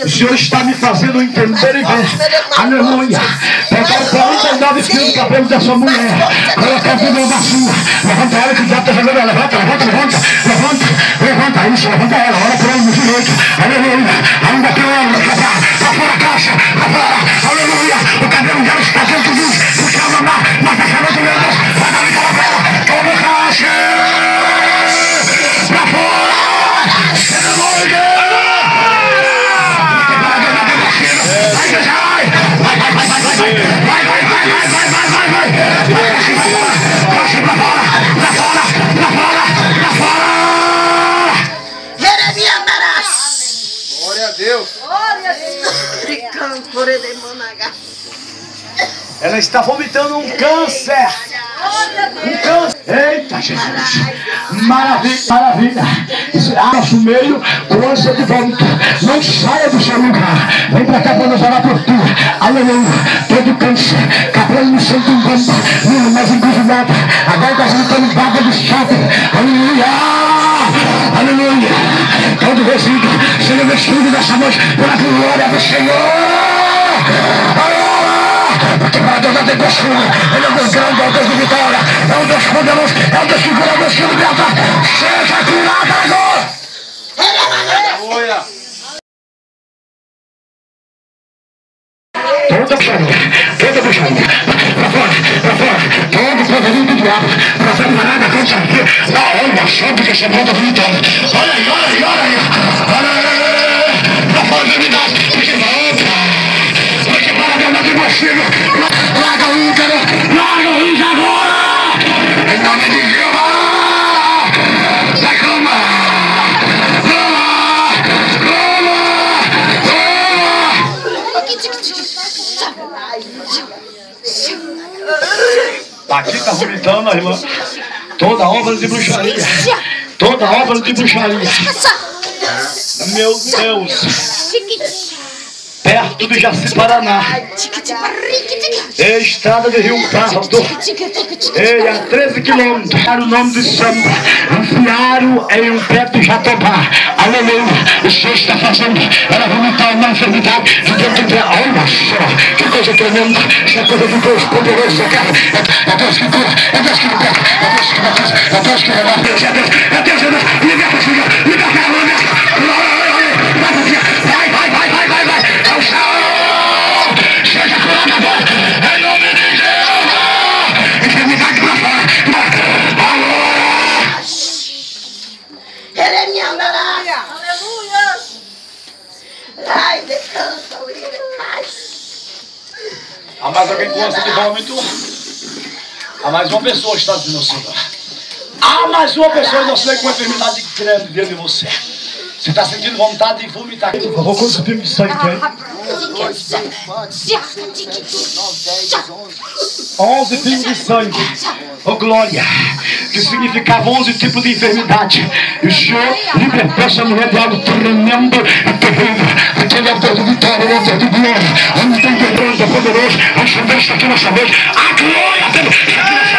O Senhor está me fazendo entender e ver. Aleluia. Pegar 49 fios do cabelo dessa mulher. Colocar de novo na sua. Levanta ela que o diabo está jogando ela. Levanta. Levanta isso. Levanta ela. Olha para ela no direito. Aleluia. Ainda tem ela. Para fora a caixa. Para fora. Aleluia. O cabelo dela está dentro do chão. Na fechada do meu Deus. Vai dar aquela vela. Toma a caixa. Para fora. Aleluia. Glória a Deus. Ela está vomitando um câncer. Um câncer. Eita, Jesus. Maravilha. Isso é nosso meio, câncer de vômito. Não saia do seu lugar. Vem pra cá para nos orar por tu. Aleluia. Todo câncer. Cabelo no centro do bambu. Mas encruzilhada. Agora nós lutando vaga do shopping. Aleluia. Todo resíduo seja vestido dessa noite pela glória do Senhor. Porque para Deus não tem pessoa. Ele é o Deus grande, é o Deus de vitória. É o Deus poderoso, é o Deus que cura, é o Deus que liberta. Seja curado agora. Aleluia. Toda bruxaria, pra fora, todo poderio do diabo, pra ser parada contra aqui, olha só porque você volta vomitando. Olha aí, pra fora da unidade, porque para Deus não tem consigo, larga o útero agora, em nome de Jeová, vai clamar. Aqui está vomitando, irmã. Toda obra de bruxaria. Meu Deus. Perto do Jaci Paraná. Estrada de Rio Pardo. A 13 quilômetros. O nome de Samba. Enfiaram em um pé de Jatobá. Aleluia. O Senhor está fazendo. Ela vomitar uma enfermidade de dentro dela. Olha só. Que coisa tremenda. Isso é coisa de Deus poderoso. É Deus que cura. É Deus que liberta. É Deus que batiza. É Deus que renova. É Deus. Liberta, Senhor. Liberta, vai. É o Senhor. Seja curado agora. Em nome de Deus. Enfermidade pra fora. Agora. Ele é minha aleluia. Ai, descansa, Há mais alguém com ânsia de vômito? Há mais uma pessoa que está dizendo, Senhor. Há mais uma pessoa, não sei, com uma enfermidade grande dentro de você. Você está sentindo vontade de vomitar. Por favor, quantos pingos de sangue tem? 11 pingos de sangue. Oh, glória. Que significava 11 tipos de enfermidade. E o Senhor libertou essa mulher de algo tremendo e terrível. Porque Ele é o Deus de vitória, Ele é o Deus de glória. Onde tem Deus, é poderoso. A Senhor está aqui nessa noite. A glória dele está aqui nessa noite.